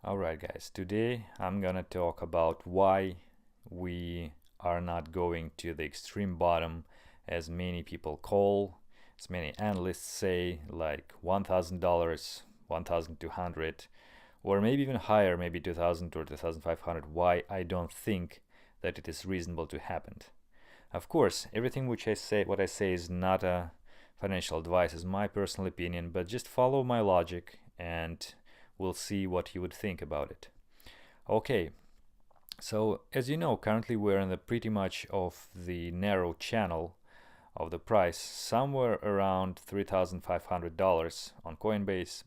Alright, guys, today I'm gonna talk about why we are not going to the extreme bottom as many people call, as many analysts say, like $1,000, 1,200, or maybe even higher, maybe 2,000 or 2,500. Why I don't think that it is reasonable to happen. Of course, everything which I say, what I say is not a financial advice, is my personal opinion, but just follow my logic and we'll see what you would think about it. Okay, so as you know, currently we're in the pretty much of the narrow channel of the price, somewhere around $3,500 on Coinbase,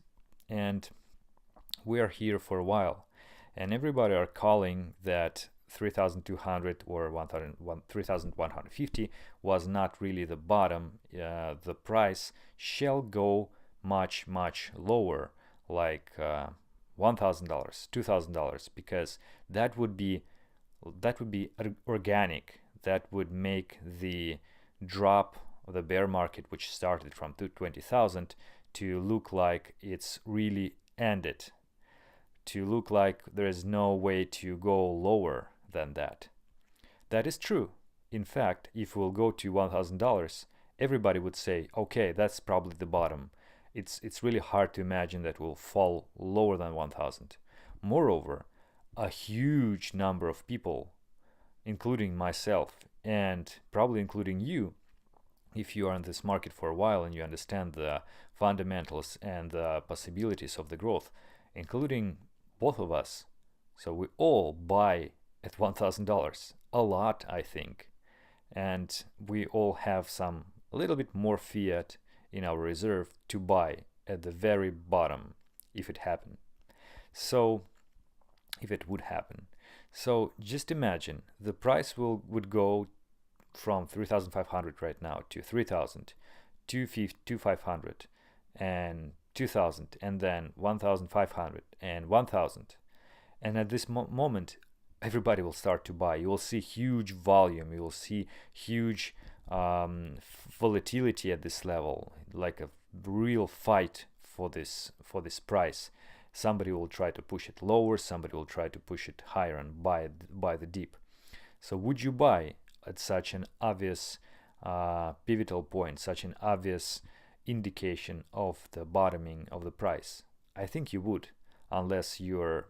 and we are here for a while. And everybody are calling that 3,200 or 3,150 was not really the bottom. The price shall go much, much lower, like $1,000, $2,000, because that would be organic. That would make the drop of the bear market, which started from 20,000, to look like it's really ended, to look like there is no way to go lower than that. That is true. In fact, if we'll go to $1,000, everybody would say, okay, that's probably the bottom. It's really hard to imagine that we'll fall lower than 1,000. Moreover, a huge number of people, including myself and probably including you, if you are in this market for a while and you understand the fundamentals and the possibilities of the growth, including both of us. So we all buy at $1,000, a lot, I think. And we all have a little bit more fiat in our reserve to buy at the very bottom if it happened. So, if it would happen. So just imagine the price would go from 3,500 right now to 3,000, 2,500, and 2,000, and then 1,500 and 1,000. And at this moment, everybody will start to buy. You will see huge volume. You will see huge volatility at this level, like a real fight for this price. Somebody will try to push it lower. Somebody will try to push it higher and buy the dip. So would you buy at such an obvious pivotal point, such an obvious indication of the bottoming of the price? I think you would, unless you're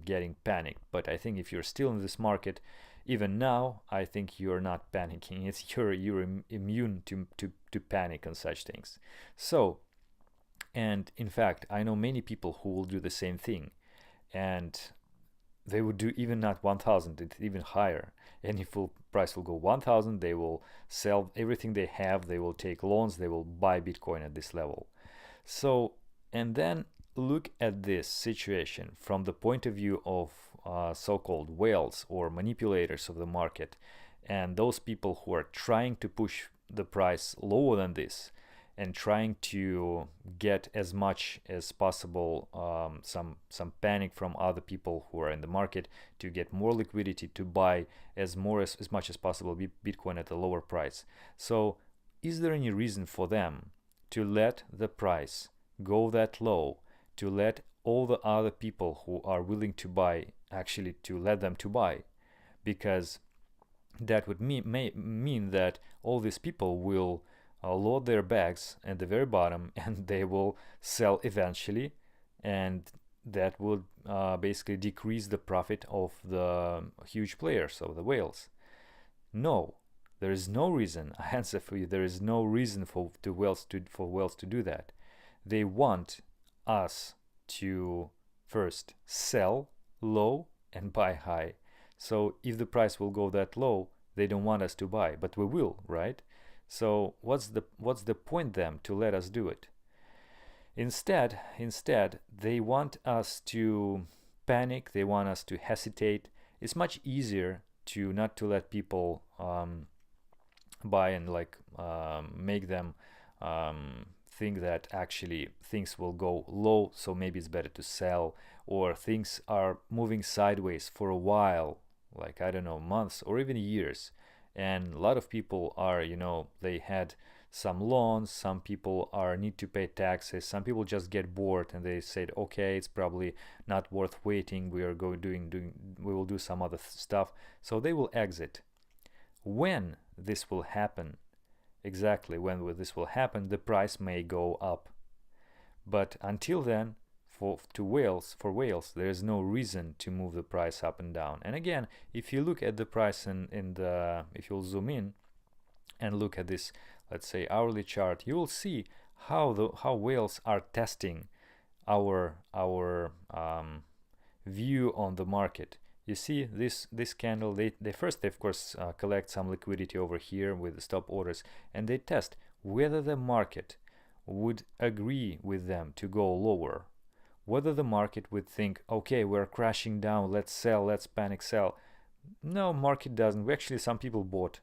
getting panicked. But I think if you're still in this market, even now, I think you're not panicking. You're immune to panic on such things. So, and in fact, I know many people who will do the same thing, and they would do even not 1,000, it's even higher. And if price will go 1,000, they will sell everything they have, they will take loans, they will buy Bitcoin at this level. So, and then look at this situation from the point of view of so-called whales or manipulators of the market, and those people who are trying to push the price lower than this and trying to get as much as possible some panic from other people who are in the market to get more liquidity to buy as much as possible Bitcoin at a lower price. So is there any reason for them to let the price go that low, to let all the other people who are willing to buy actually to let them to buy? Because that would mean that all these people will load their bags at the very bottom and they will sell eventually, and that would basically decrease the profit of the huge players, of the whales. No, there is no reason. I answer for you. There is no reason for whales to do that. They want us to first sell low and buy high. So if the price will go that low, they don't want us to buy, but we will, right? So what's the point then to let us do it? Instead, they want us to panic. They want us to hesitate. It's much easier to not to let people buy and make them think that actually things will go low, so maybe it's better to sell, or things are moving sideways for a while, like I don't know, months or even years. And a lot of people are, they had some loans, some people are need to pay taxes, some people just get bored and they said, okay, it's probably not worth waiting, we are we will do some other stuff, so they will exit. When this will happen, exactly when this will happen, the price may go up. But until then, for whales, there is no reason to move the price up and down. And again, if you look at the price if you'll zoom in and look at this, let's say hourly chart, you will see how whales are testing our view on the market. You see this candle, they first, of course, collect some liquidity over here with the stop orders, and they test whether the market would agree with them to go lower, whether the market would think, okay, we're crashing down, let's sell, let's panic sell. No, market doesn't. Actually, some people bought,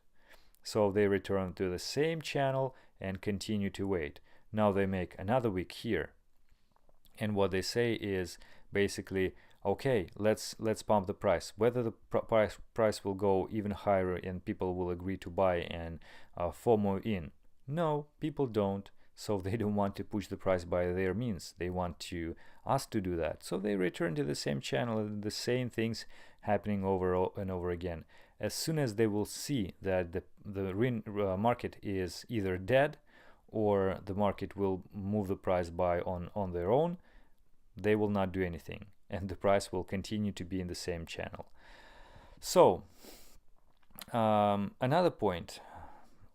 so they return to the same channel and continue to wait. Now they make another wick here, and what they say is basically, okay, let's pump the price. Whether the price will go even higher and people will agree to buy and FOMO in. No, people don't. So they don't want to push the price by their means. They want us to do that. So they return to the same channel, and the same things happening over and over again. As soon as they will see that the market is either dead or the market will move the price by on their own, they will not do anything, and the price will continue to be in the same channel. So another point.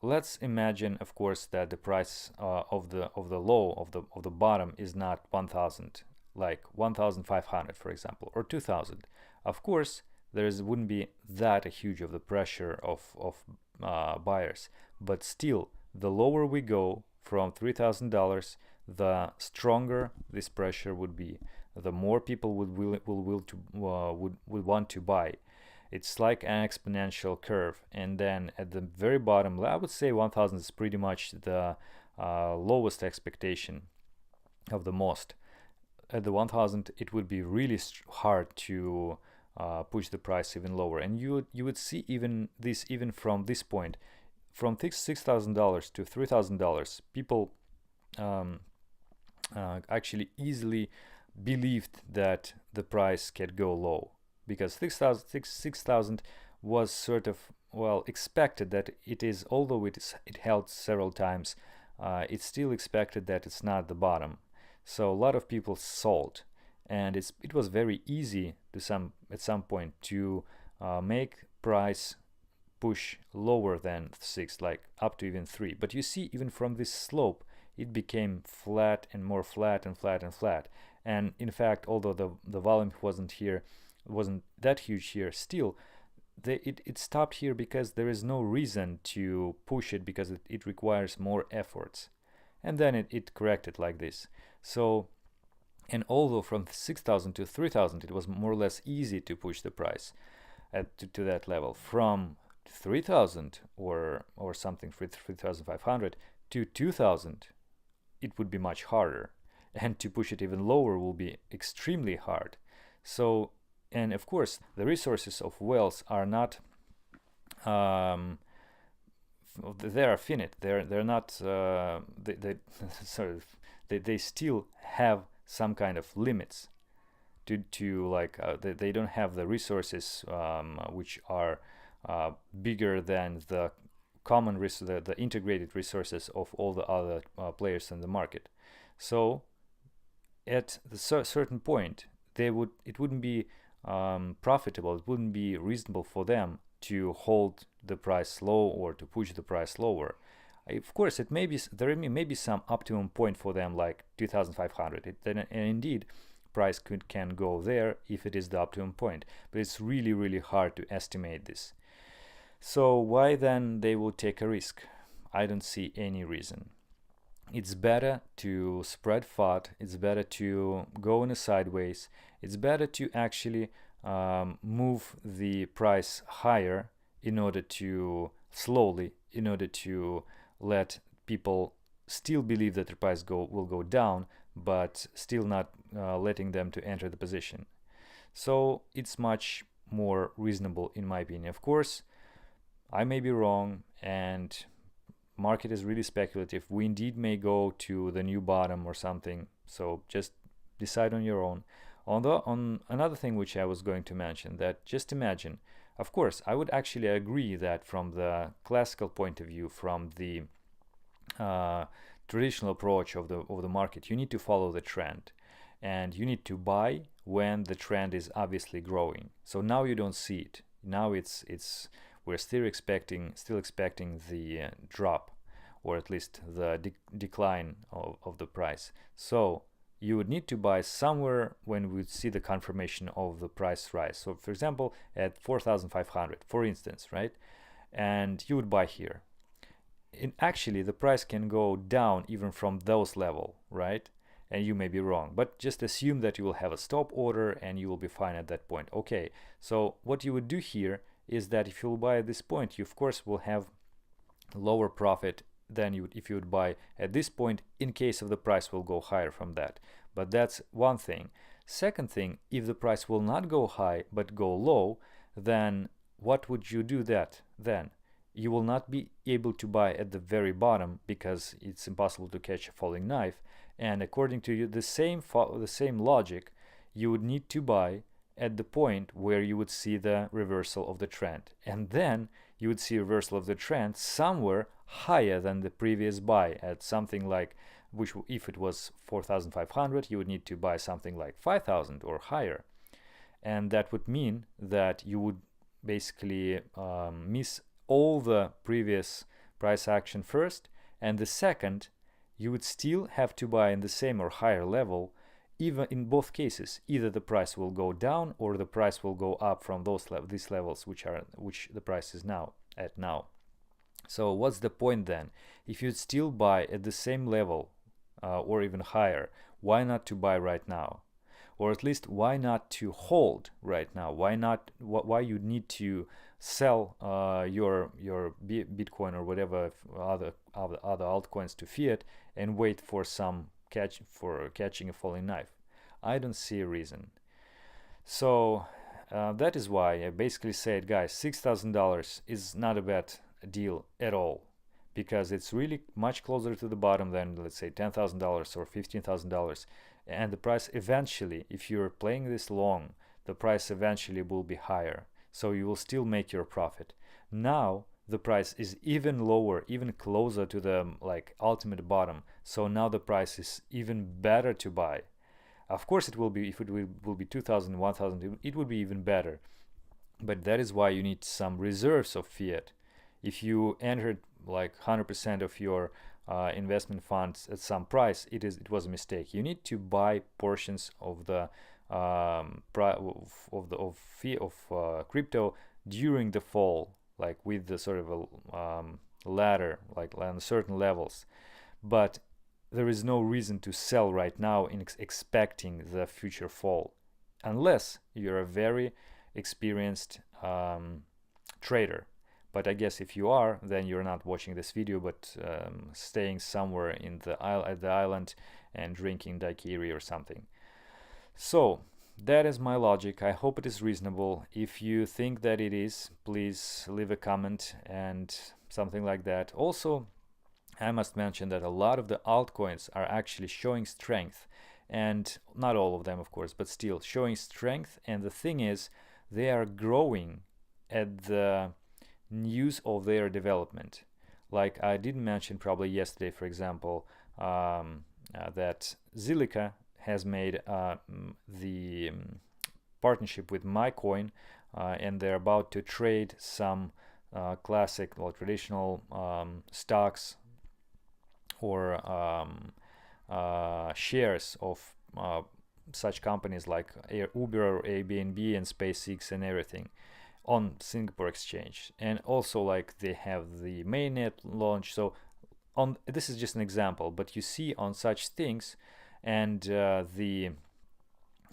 Let's imagine, of course, that the price of the low of the bottom is not 1,000, like 1,500, for example, or 2,000. Of course, wouldn't be that huge of the pressure of buyers, but still, the lower we go from $3,000, the stronger this pressure would be. The more people would want to buy. It's like an exponential curve, and then at the very bottom, I would say 1,000 is pretty much the lowest expectation of the most. At the 1,000, it would be really hard to push the price even lower, and you would see even from this point, from $6,000 to $3,000, people actually easily believed that the price can go low. Because 6,000 was sort of, well, expected that it is, although it held several times, it's still expected that it's not the bottom. So a lot of people sold, and it was very easy at some point to make price push lower than 6, like up to even 3. But you see, even from this slope, it became flat and more flat and flat and flat. And in fact, although the volume wasn't that huge here, still it stopped here because there is no reason to push it, because it requires more efforts, and then it corrected like this. So, and although from 6,000 to 3,000 it was more or less easy to push the price to that level, from 3,000 or something, 3,500 to 2,000, it would be much harder, and to push it even lower will be extremely hard. So, and of course, the resources of whales are not, they are finite. They're not. They still have some kind of limits. They don't have the resources which are bigger than the common the integrated resources of all the other players in the market. So, at the certain point, it wouldn't be profitable, it wouldn't be reasonable for them to hold the price low or to push the price lower. Of course, there may be some optimum point for them, like 2,500. And indeed, price can go there if it is the optimum point, but it's really, really hard to estimate this. So why then they would take a risk? I don't see any reason. It's better to spread FOD, it's better to go in a sideways, it's better to actually move the price higher in order to let people still believe that the price will go down, but still not letting them to enter the position. So it's much more reasonable in my opinion. Of course, I may be wrong, and market is really speculative. We indeed may go to the new bottom or something. So just decide on your own. On another thing which I was going to mention, that just imagine, of course, I would actually agree that from the classical point of view, from the traditional approach of the market, you need to follow the trend, and you need to buy when the trend is obviously growing. So now you don't see it. Now we're still expecting the drop, or at least the decline of the price. So you would need to buy somewhere when we see the confirmation of the price rise. So for example, at 4,500, for instance, right? And you would buy here. And actually, the price can go down even from those level, right? And you may be wrong, but just assume that you will have a stop order and you will be fine at that point. Okay, so what you would do here is that if you will buy at this point, you of course will have lower profit than you would if you would buy at this point, in case of the price will go higher from that. But that's one thing. Second thing, if the price will not go high but go low, then what would you do then? You will not be able to buy at the very bottom because it's impossible to catch a falling knife. And according to you, the same logic, you would need to buy at the point where you would see the reversal of the trend. And then you would see a reversal of the trend somewhere higher than the previous buy at something like, which if it was 4,500, you would need to buy something like 5,000 or higher. And that would mean that you would basically miss all the previous price action first, and the second, you would still have to buy in the same or higher level. Even in both cases, either the price will go down or the price will go up from these levels, which the price is now at now. So what's the point then? If you still buy at the same level or even higher, why not to buy right now? Or at least why not to hold right now? Why you need to sell your Bitcoin or whatever other altcoins to fiat and wait for catching a falling knife? I don't see a reason. So that is why I basically said, guys, $6,000 is not a bad deal at all, because it's really much closer to the bottom than, let's say, $10,000 or $15,000. And the price eventually, if you're playing this long, the price eventually will be higher. So you will still make your profit. Now the price is even lower, even closer to the ultimate bottom. So now the price is even better to buy. Of course it will be, if it will be 2,000, 1,000, it would be even better. But that is why you need some reserves of fiat. If you entered 100% of your investment funds at some price, it was a mistake. You need to buy portions of the crypto during the fall, with the sort of a ladder, on certain levels. But there is no reason to sell right now in expecting the future fall, unless you're a very experienced trader. But I guess if you are, then you're not watching this video, but staying somewhere at the island and drinking daiquiri or something. So that is my logic. I hope it is reasonable. If you think that it is, please leave a comment and something like that. Also, I must mention that a lot of the altcoins are actually showing strength, and not all of them, of course, but still showing strength. And the thing is, they are growing at the news of their development. Like I did mention probably yesterday, for example, that Zilliqa has made the partnership with MyCoin, and they're about to trade some classic, traditional stocks or shares of such companies like Uber or Airbnb and SpaceX and everything on Singapore Exchange. And also they have the mainnet launch. So this is just an example, but you see on such things and the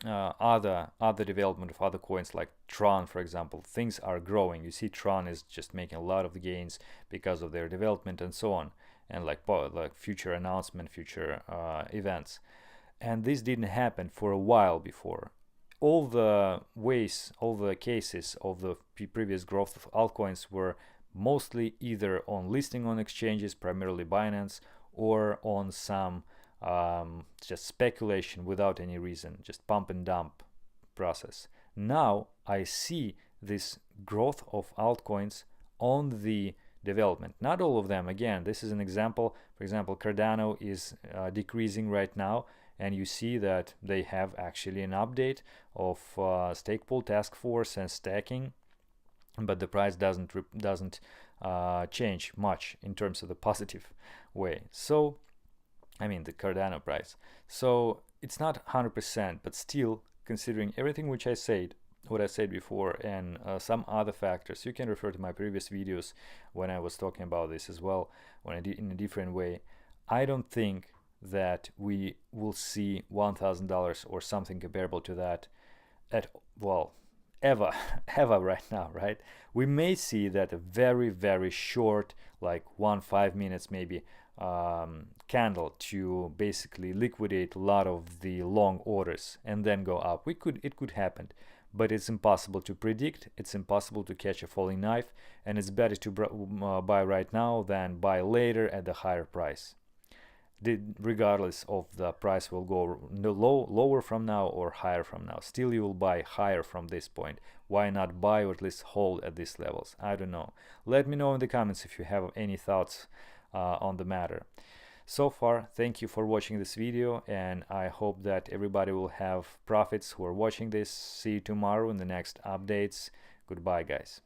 other development of other coins like Tron, for example, things are growing. You see Tron is just making a lot of gains because of their development and so on, and like future announcement, future events. And this didn't happen for a while before. All the cases of the previous growth of altcoins were mostly either on listing on exchanges, primarily Binance, or on some just speculation without any reason, just pump and dump process. Now I see this growth of altcoins on the development. Not all of them. Again, this is an example. For example, Cardano is decreasing right now, and you see that they have actually an update of stake pool task force and stacking, but the price doesn't change much in terms of the positive way. So I mean the Cardano price. So it's not 100%, but still, considering everything which I said, what I said before, and some other factors, you can refer to my previous videos when I was talking about this as well, when I did in a different way. I don't think that we will see $1,000 or something comparable to that at, well, ever ever right now, right? We may see that a very short, like 5 minutes maybe, candle to basically liquidate a lot of the long orders and then go up. It could happen, but it's impossible to predict. It's impossible to catch a falling knife, and it's better to buy right now than buy later at the higher price. Regardless of the price will go lower from now or higher from now, still you will buy higher from this point. Why not buy or at least hold at these levels? I don't know. Let me know in the comments if you have any thoughts on the matter. So far, thank you for watching this video, and I hope that everybody will have profits who are watching this. See you tomorrow in the next updates. Goodbye, guys.